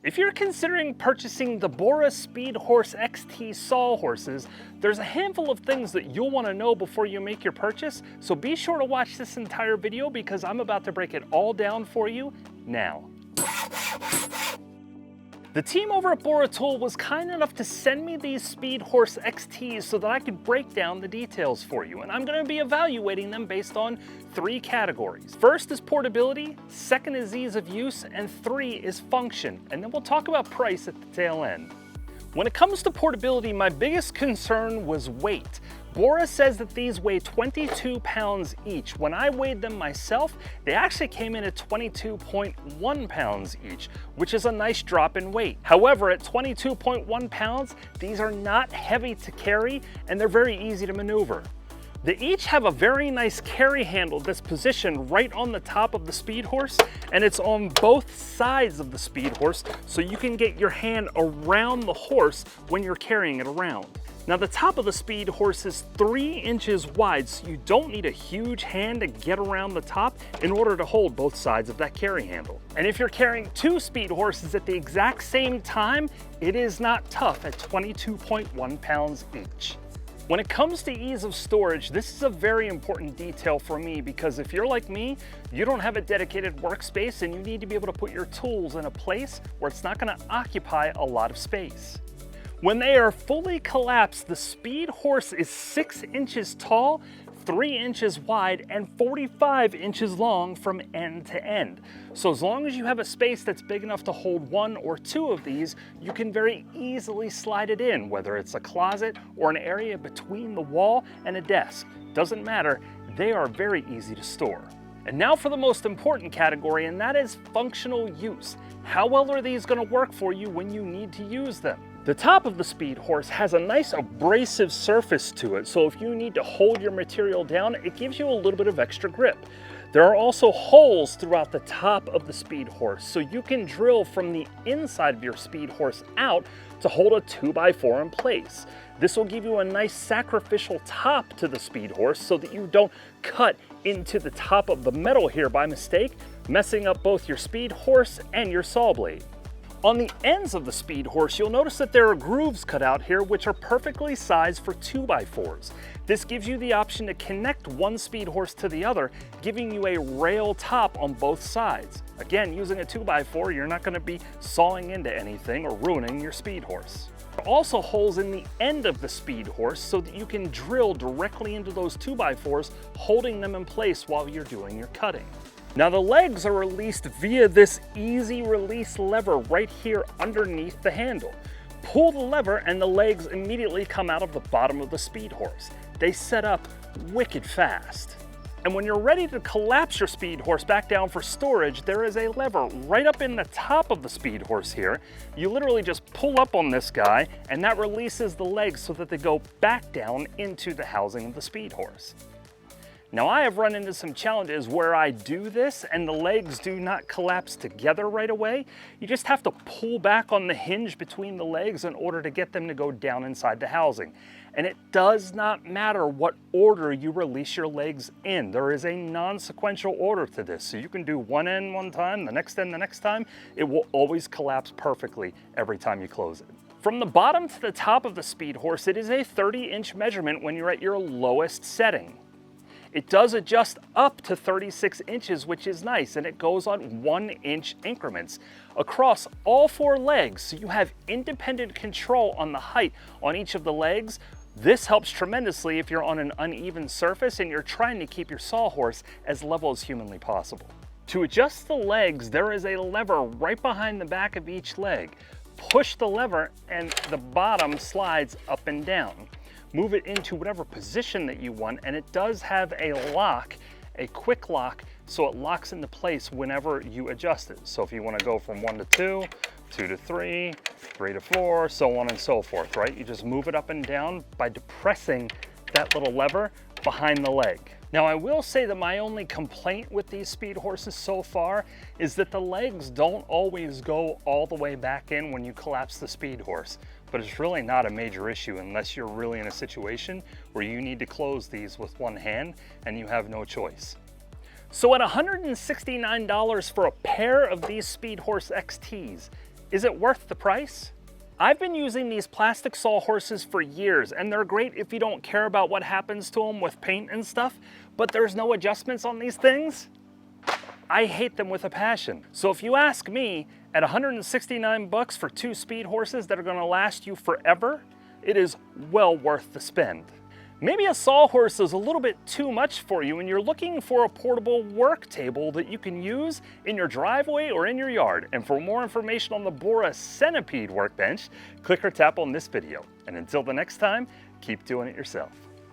If you're considering purchasing the Bora Speedhorse XT sawhorses, there's a handful of things that you'll want to know before you make your purchase, so be sure to watch this entire video because I'm about to break it all down for you now. The team over at Bora Tool was kind enough to send me these Speedhorse XTs so that I could break down the details for you, and I'm going to be evaluating them based on 3 categories. First is portability, second is ease of use, and 3 is function, and then we'll talk about price at the tail end. When it comes to portability, my biggest concern was weight. Bora says that these weigh 22 pounds each. When I weighed them myself, they actually came in at 22.1 pounds each, which is a nice drop in weight. However, at 22.1 pounds, these are not heavy to carry and they're very easy to maneuver. They each have a very nice carry handle that's positioned right on the top of the Speedhorse, and it's on both sides of the Speedhorse, so you can get your hand around the horse when you're carrying it around. Now the top of the Speedhorse is 3 inches wide, so you don't need a huge hand to get around the top in order to hold both sides of that carry handle. And if you're carrying 2 Speedhorses at the exact same time, it is not tough at 22.1 pounds each. When it comes to ease of storage, this is a very important detail for me because if you're like me, you don't have a dedicated workspace and you need to be able to put your tools in a place where it's not going to occupy a lot of space. When they are fully collapsed, the Speedhorse is 6 inches tall, 3 inches wide, and 45 inches long from end to end. So as long as you have a space that's big enough to hold 1 or 2 of these, you can very easily slide it in, whether it's a closet or an area between the wall and a desk. Doesn't matter, they are very easy to store. And now for the most important category, and that is functional use. How well are these going to work for you when you need to use them? The top of the Speedhorse has a nice abrasive surface to it, so if you need to hold your material down, it gives you a little bit of extra grip. There are also holes throughout the top of the Speedhorse, so you can drill from the inside of your Speedhorse out to hold a 2x4 in place. This will give you a nice sacrificial top to the Speedhorse so that you don't cut into the top of the metal here by mistake, messing up both your Speedhorse and your saw blade. On the ends of the Speedhorse, you'll notice that there are grooves cut out here which are perfectly sized for 2x4s. This gives you the option to connect one Speedhorse to the other, giving you a rail top on both sides. Again, using a 2x4, you're not going to be sawing into anything or ruining your Speedhorse. There are also holes in the end of the Speedhorse so that you can drill directly into those 2x4s, holding them in place while you're doing your cutting. Now the legs are released via this easy release lever right here underneath the handle. Pull the lever and the legs immediately come out of the bottom of the Speedhorse. They set up wicked fast. And when you're ready to collapse your Speedhorse back down for storage, there is a lever right up in the top of the Speedhorse here. You literally just pull up on this guy and that releases the legs so that they go back down into the housing of the Speedhorse. Now I have run into some challenges where I do this and the legs do not collapse together right away. You just have to pull back on the hinge between the legs in order to get them to go down inside the housing. And it does not matter what order you release your legs in. There is a non-sequential order to this. So you can do one end one time, the next end the next time. It will always collapse perfectly every time you close it. From the bottom to the top of the Speedhorse, it is a 30-inch measurement when you're at your lowest setting. It does adjust up to 36 inches, which is nice, and it goes on 1-inch increments across all 4 legs, so you have independent control on the height on each of the legs. This helps tremendously if you're on an uneven surface and you're trying to keep your sawhorse as level as humanly possible. To adjust the legs, there is a lever right behind the back of each leg. Push the lever and the bottom slides up and down. Move it into whatever position that you want, and it does have a lock, a quick lock, so it locks into place whenever you adjust it. So if you want to go from 1 to 2, 2 to 3, 3 to 4, so on and so forth, right? You just move it up and down by depressing that little lever behind the leg. Now I will say that my only complaint with these Speedhorses so far is that the legs don't always go all the way back in when you collapse the Speedhorse. But it's really not a major issue unless you're really in a situation where you need to close these with one hand and you have no choice. So at $169 for a pair of these Speedhorse XTs, Is it worth the price? I've been using these plastic sawhorses for years, and they're great if you don't care about what happens to them with paint and stuff, but there's no adjustments on these things. I hate them with a passion. So if you ask me, at 169 bucks for 2 speed horses that are gonna last you forever, it is well worth the spend. Maybe a sawhorse is a little bit too much for you and you're looking for a portable work table that you can use in your driveway or in your yard. And for more information on the Bora Centipede workbench, click or tap on this video. And until the next time, keep doing it yourself.